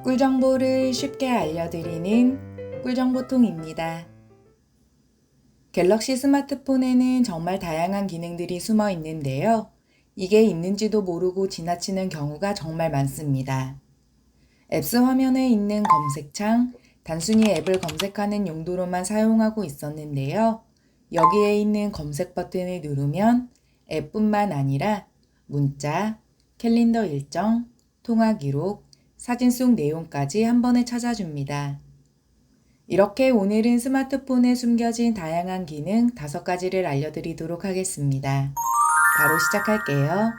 꿀정보를 쉽게 알려드리는 꿀정보통입니다. 갤럭시 스마트폰에는 정말 다양한 기능들이 숨어 있는데요. 이게 있는지도 모르고 지나치는 경우가 정말 많습니다. 앱스 화면에 있는 검색창, 단순히 앱을 검색하는 용도로만 사용하고 있었는데요. 여기에 있는 검색 버튼을 누르면 앱뿐만 아니라 문자, 캘린더 일정, 통화 기록, 사진 속 내용까지 한 번에 찾아줍니다. 이렇게 오늘은 스마트폰에 숨겨진 다양한 기능 5가지를 알려드리도록 하겠습니다. 바로 시작할게요.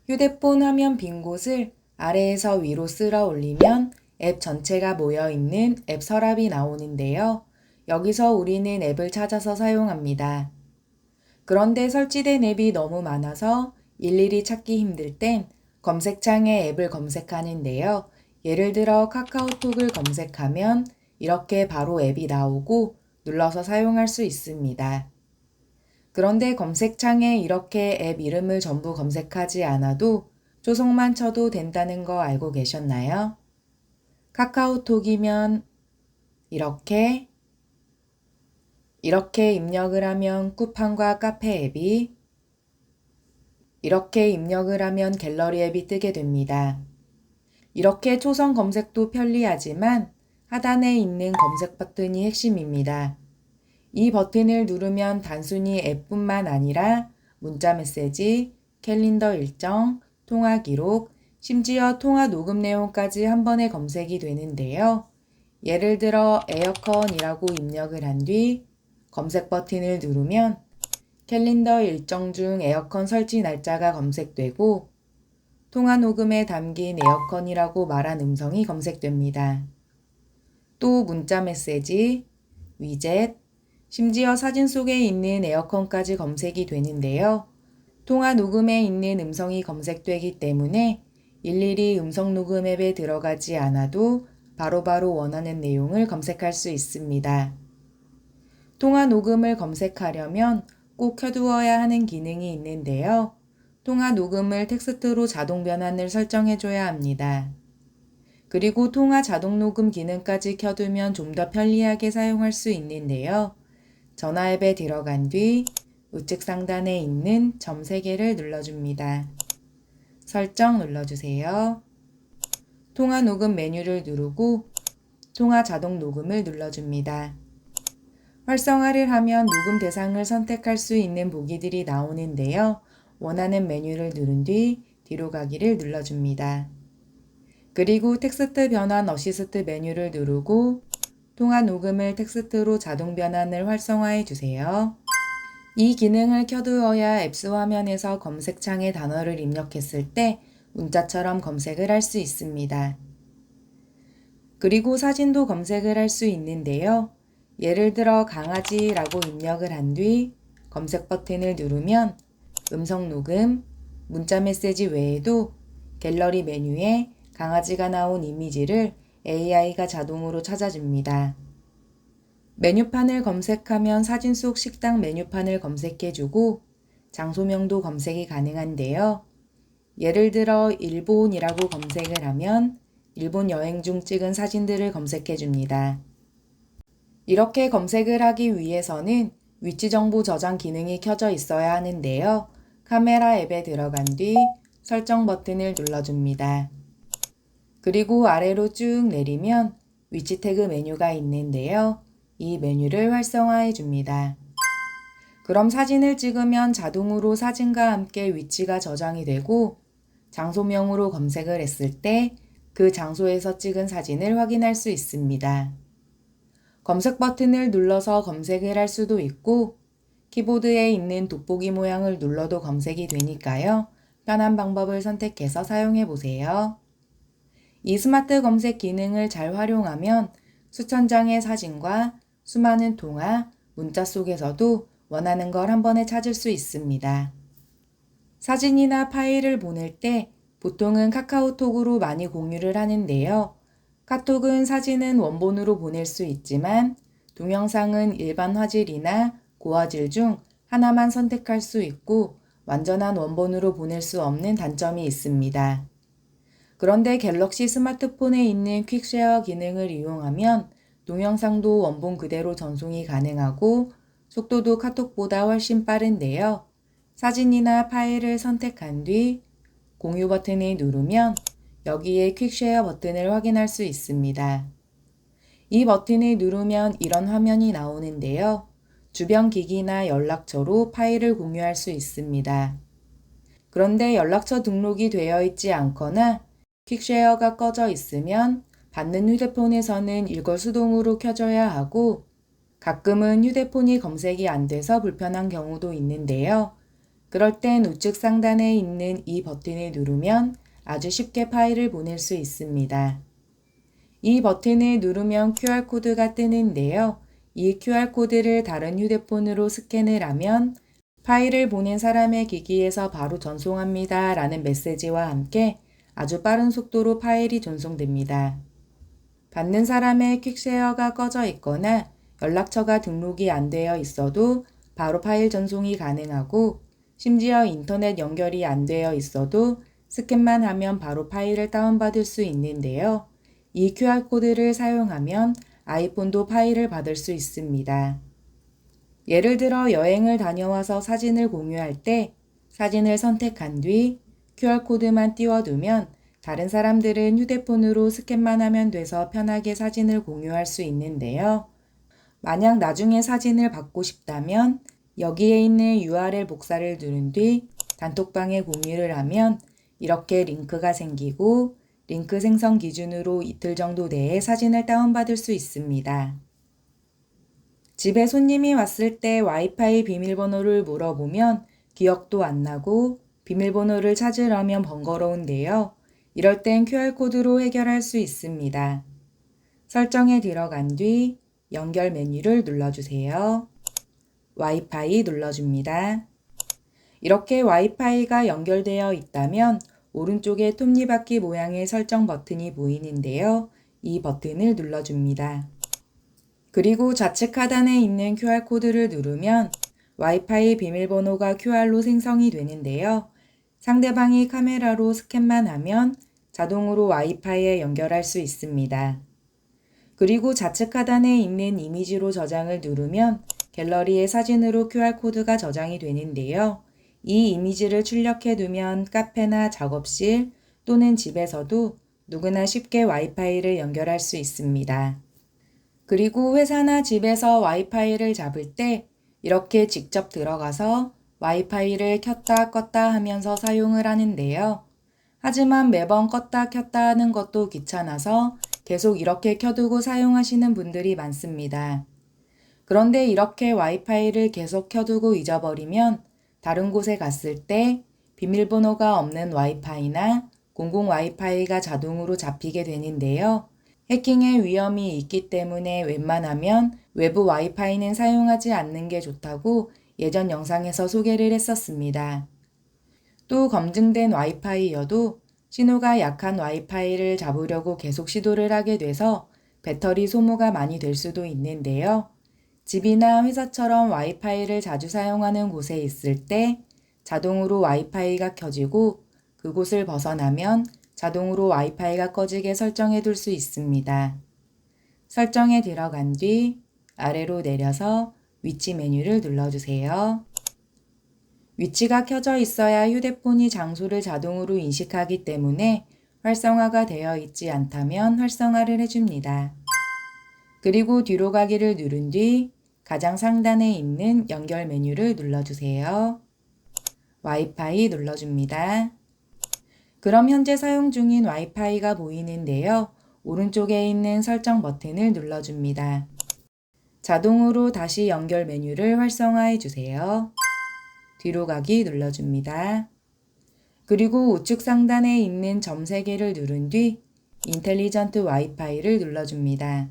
휴대폰 화면 빈 곳을 아래에서 위로 쓸어 올리면 앱 전체가 모여있는 앱 서랍이 나오는데요. 여기서 우리는 앱을 찾아서 사용합니다. 그런데 설치된 앱이 너무 많아서 일일이 찾기 힘들 땐 검색창에 앱을 검색하는데요. 예를 들어 카카오톡을 검색하면 이렇게 바로 앱이 나오고 눌러서 사용할 수 있습니다. 그런데 검색창에 이렇게 앱 이름을 전부 검색하지 않아도 초성만 쳐도 된다는 거 알고 계셨나요? 카카오톡이면 이렇게 입력을 하면 쿠팡과 카페 앱이, 이렇게 입력을 하면 갤러리 앱이 뜨게 됩니다. 이렇게 초성 검색도 편리하지만 하단에 있는 검색 버튼이 핵심입니다. 이 버튼을 누르면 단순히 앱뿐만 아니라 문자 메시지, 캘린더 일정, 통화 기록, 심지어 통화 녹음 내용까지 한 번에 검색이 되는데요. 예를 들어 에어컨이라고 입력을 한 뒤 검색 버튼을 누르면 캘린더 일정 중 에어컨 설치 날짜가 검색되고 통화 녹음에 담긴 에어컨이라고 말한 음성이 검색됩니다. 또 문자 메시지, 위젯, 심지어 사진 속에 있는 에어컨까지 검색이 되는데요. 통화 녹음에 있는 음성이 검색되기 때문에 일일이 음성 녹음 앱에 들어가지 않아도 바로바로 원하는 내용을 검색할 수 있습니다. 통화 녹음을 검색하려면 꼭 켜두어야 하는 기능이 있는데요. 통화 녹음을 텍스트로 자동 변환을 설정해줘야 합니다. 그리고 통화 자동 녹음 기능까지 켜두면 좀 더 편리하게 사용할 수 있는데요. 전화 앱에 들어간 뒤 우측 상단에 있는 점 3개를 눌러줍니다. 설정 눌러주세요. 통화 녹음 메뉴를 누르고 통화 자동 녹음을 눌러줍니다. 활성화를 하면 녹음 대상을 선택할 수 있는 보기들이 나오는데요. 원하는 메뉴를 누른 뒤 뒤로 가기를 눌러줍니다. 그리고 텍스트 변환 어시스트 메뉴를 누르고 통화 녹음을 텍스트로 자동 변환을 활성화해 주세요. 이 기능을 켜두어야 앱스 화면에서 검색창에 단어를 입력했을 때 문자처럼 검색을 할 수 있습니다. 그리고 사진도 검색을 할 수 있는데요. 예를 들어 강아지라고 입력을 한 뒤 검색 버튼을 누르면 음성 녹음, 문자 메시지 외에도 갤러리 메뉴에 강아지가 나온 이미지를 AI가 자동으로 찾아줍니다. 메뉴판을 검색하면 사진 속 식당 메뉴판을 검색해주고 장소명도 검색이 가능한데요. 예를 들어 일본이라고 검색을 하면 일본 여행 중 찍은 사진들을 검색해줍니다. 이렇게 검색을 하기 위해서는 위치 정보 저장 기능이 켜져 있어야 하는데요. 카메라 앱에 들어간 뒤 설정 버튼을 눌러줍니다. 그리고 아래로 쭉 내리면 위치 태그 메뉴가 있는데요. 이 메뉴를 활성화해 줍니다. 그럼 사진을 찍으면 자동으로 사진과 함께 위치가 저장이 되고 장소명으로 검색을 했을 때 그 장소에서 찍은 사진을 확인할 수 있습니다. 검색 버튼을 눌러서 검색을 할 수도 있고 키보드에 있는 돋보기 모양을 눌러도 검색이 되니까요. 편한 방법을 선택해서 사용해 보세요. 이 스마트 검색 기능을 잘 활용하면 수천 장의 사진과 수많은 통화, 문자 속에서도 원하는 걸 한 번에 찾을 수 있습니다. 사진이나 파일을 보낼 때 보통은 카카오톡으로 많이 공유를 하는데요. 카톡은 사진은 원본으로 보낼 수 있지만 동영상은 일반 화질이나 고화질 중 하나만 선택할 수 있고 완전한 원본으로 보낼 수 없는 단점이 있습니다. 그런데 갤럭시 스마트폰에 있는 퀵쉐어 기능을 이용하면 동영상도 원본 그대로 전송이 가능하고 속도도 카톡보다 훨씬 빠른데요. 사진이나 파일을 선택한 뒤 공유 버튼을 누르면 여기에 퀵쉐어 버튼을 확인할 수 있습니다. 이 버튼을 누르면 이런 화면이 나오는데요. 주변 기기나 연락처로 파일을 공유할 수 있습니다. 그런데 연락처 등록이 되어 있지 않거나 퀵쉐어가 꺼져 있으면 받는 휴대폰에서는 이걸 수동으로 켜줘야 하고 가끔은 휴대폰이 검색이 안 돼서 불편한 경우도 있는데요. 그럴 땐 우측 상단에 있는 이 버튼을 누르면 아주 쉽게 파일을 보낼 수 있습니다. 이 버튼을 누르면 QR코드가 뜨는데요. 이 QR코드를 다른 휴대폰으로 스캔을 하면 파일을 보낸 사람의 기기에서 바로 전송합니다 라는 메시지와 함께 아주 빠른 속도로 파일이 전송됩니다. 받는 사람의 퀵쉐어가 꺼져 있거나 연락처가 등록이 안 되어 있어도 바로 파일 전송이 가능하고 심지어 인터넷 연결이 안 되어 있어도 스캔만 하면 바로 파일을 다운받을 수 있는데요. 이 QR코드를 사용하면 아이폰도 파일을 받을 수 있습니다. 예를 들어 여행을 다녀와서 사진을 공유할 때 사진을 선택한 뒤 QR코드만 띄워두면 다른 사람들은 휴대폰으로 스캔만 하면 돼서 편하게 사진을 공유할 수 있는데요. 만약 나중에 사진을 받고 싶다면 여기에 있는 URL 복사를 누른 뒤 단톡방에 공유를 하면 이렇게 링크가 생기고 링크 생성 기준으로 이틀 정도 내에 사진을 다운받을 수 있습니다. 집에 손님이 왔을 때 와이파이 비밀번호를 물어보면 기억도 안 나고 비밀번호를 찾으려면 번거로운데요. 이럴 땐 QR코드로 해결할 수 있습니다. 설정에 들어간 뒤 연결 메뉴를 눌러주세요. 와이파이 눌러줍니다. 이렇게 와이파이가 연결되어 있다면 오른쪽에 톱니바퀴 모양의 설정 버튼이 보이는데요. 이 버튼을 눌러줍니다. 그리고 좌측 하단에 있는 QR코드를 누르면 와이파이 비밀번호가 QR로 생성이 되는데요. 상대방이 카메라로 스캔만 하면 자동으로 와이파이에 연결할 수 있습니다. 그리고 좌측 하단에 있는 이미지로 저장을 누르면 갤러리의 사진으로 QR코드가 저장이 되는데요. 이 이미지를 출력해 두면 카페나 작업실 또는 집에서도 누구나 쉽게 와이파이를 연결할 수 있습니다. 그리고 회사나 집에서 와이파이를 잡을 때 이렇게 직접 들어가서 와이파이를 켰다 껐다 하면서 사용을 하는데요. 하지만 매번 껐다 켰다 하는 것도 귀찮아서 계속 이렇게 켜두고 사용하시는 분들이 많습니다. 그런데 이렇게 와이파이를 계속 켜두고 잊어버리면 다른 곳에 갔을 때 비밀번호가 없는 와이파이나 공공 와이파이가 자동으로 잡히게 되는데요. 해킹의 위험이 있기 때문에 웬만하면 외부 와이파이는 사용하지 않는 게 좋다고 예전 영상에서 소개를 했었습니다. 또 검증된 와이파이여도 신호가 약한 와이파이를 잡으려고 계속 시도를 하게 돼서 배터리 소모가 많이 될 수도 있는데요. 집이나 회사처럼 와이파이를 자주 사용하는 곳에 있을 때 자동으로 와이파이가 켜지고 그곳을 벗어나면 자동으로 와이파이가 꺼지게 설정해 둘 수 있습니다. 설정에 들어간 뒤 아래로 내려서 위치 메뉴를 눌러주세요. 위치가 켜져 있어야 휴대폰이 장소를 자동으로 인식하기 때문에 활성화가 되어 있지 않다면 활성화를 해줍니다. 그리고 뒤로 가기를 누른 뒤 가장 상단에 있는 연결 메뉴를 눌러주세요. 와이파이 눌러줍니다. 그럼 현재 사용 중인 와이파이가 보이는데요. 오른쪽에 있는 설정 버튼을 눌러줍니다. 자동으로 다시 연결 메뉴를 활성화해 주세요. 뒤로 가기 눌러줍니다. 그리고 우측 상단에 있는 점 3개를 누른 뒤 인텔리전트 와이파이를 눌러줍니다.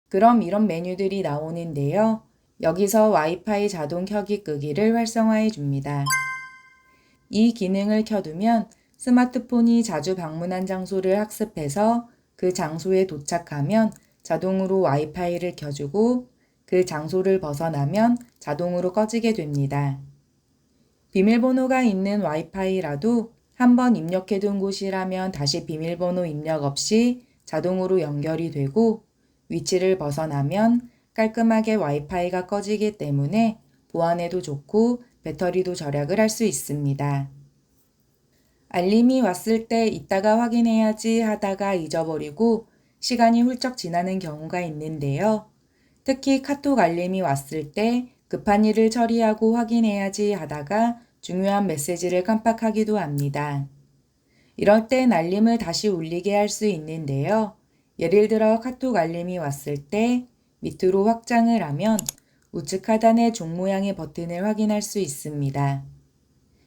그럼 이런 메뉴들이 나오는데요. 여기서 와이파이 자동 켜기 끄기를 활성화해 줍니다. 이 기능을 켜두면 스마트폰이 자주 방문한 장소를 학습해서 그 장소에 도착하면 자동으로 와이파이를 켜주고 그 장소를 벗어나면 자동으로 꺼지게 됩니다. 비밀번호가 있는 와이파이라도 한번 입력해둔 곳이라면 다시 비밀번호 입력 없이 자동으로 연결이 되고 위치를 벗어나면 깔끔하게 와이파이가 꺼지기 때문에 보안에도 좋고 배터리도 절약을 할 수 있습니다. 알림이 왔을 때 이따가 확인해야지 하다가 잊어버리고 시간이 훌쩍 지나는 경우가 있는데요. 특히 카톡 알림이 왔을 때 급한 일을 처리하고 확인해야지 하다가 중요한 메시지를 깜빡하기도 합니다. 이럴 땐 알림을 다시 울리게 할 수 있는데요. 예를 들어 카톡 알림이 왔을 때 밑으로 확장을 하면 우측 하단의 종 모양의 버튼을 확인할 수 있습니다.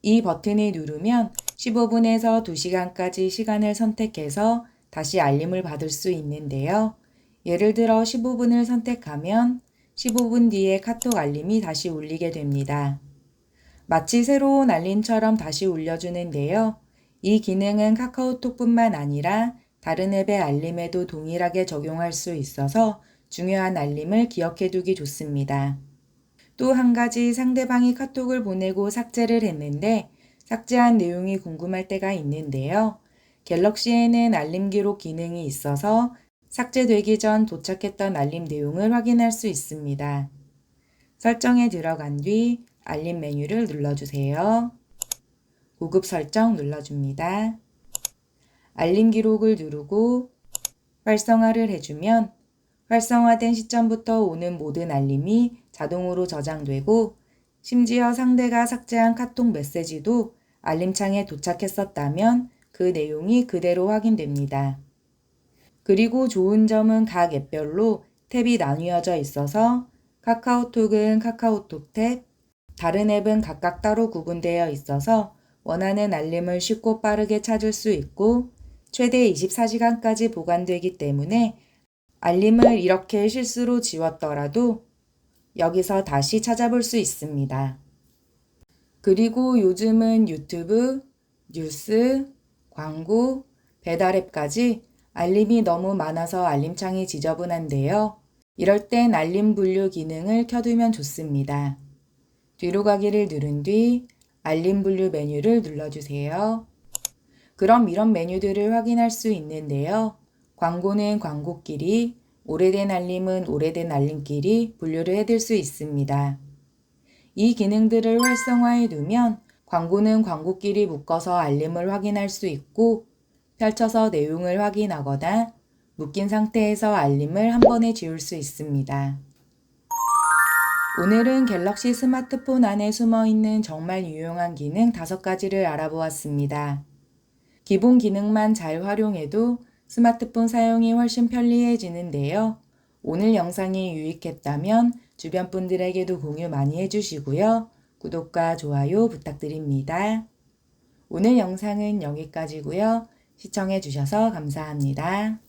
이 버튼을 누르면 15분에서 2시간까지 시간을 선택해서 다시 알림을 받을 수 있는데요. 예를 들어 15분을 선택하면 15분 뒤에 카톡 알림이 다시 울리게 됩니다. 마치 새로운 알림처럼 다시 울려주는데요. 이 기능은 카카오톡뿐만 아니라 다른 앱의 알림에도 동일하게 적용할 수 있어서 중요한 알림을 기억해두기 좋습니다. 또 한 가지 상대방이 카톡을 보내고 삭제를 했는데 삭제한 내용이 궁금할 때가 있는데요. 갤럭시에는 알림 기록 기능이 있어서 삭제되기 전 도착했던 알림 내용을 확인할 수 있습니다. 설정에 들어간 뒤 알림 메뉴를 눌러주세요. 고급 설정 눌러줍니다. 알림 기록을 누르고 활성화를 해주면 활성화된 시점부터 오는 모든 알림이 자동으로 저장되고 심지어 상대가 삭제한 카톡 메시지도 알림창에 도착했었다면 그 내용이 그대로 확인됩니다. 그리고 좋은 점은 각 앱별로 탭이 나뉘어져 있어서 카카오톡은 카카오톡 탭, 다른 앱은 각각 따로 구분되어 있어서 원하는 알림을 쉽고 빠르게 찾을 수 있고 최대 24시간까지 보관되기 때문에 알림을 이렇게 실수로 지웠더라도 여기서 다시 찾아볼 수 있습니다. 그리고 요즘은 유튜브, 뉴스, 광고, 배달 앱까지 알림이 너무 많아서 알림창이 지저분한데요. 이럴 땐 알림 분류 기능을 켜두면 좋습니다. 뒤로 가기를 누른 뒤 알림 분류 메뉴를 눌러주세요. 그럼 이런 메뉴들을 확인할 수 있는데요. 광고는 광고끼리, 오래된 알림은 오래된 알림끼리 분류를 해둘 수 있습니다. 이 기능들을 활성화해 두면 광고는 광고끼리 묶어서 알림을 확인할 수 있고 펼쳐서 내용을 확인하거나 묶인 상태에서 알림을 한 번에 지울 수 있습니다. 오늘은 갤럭시 스마트폰 안에 숨어있는 정말 유용한 기능 5가지를 알아보았습니다. 기본 기능만 잘 활용해도 스마트폰 사용이 훨씬 편리해지는데요. 오늘 영상이 유익했다면 주변 분들에게도 공유 많이 해주시고요. 구독과 좋아요 부탁드립니다. 오늘 영상은 여기까지고요. 시청해주셔서 감사합니다.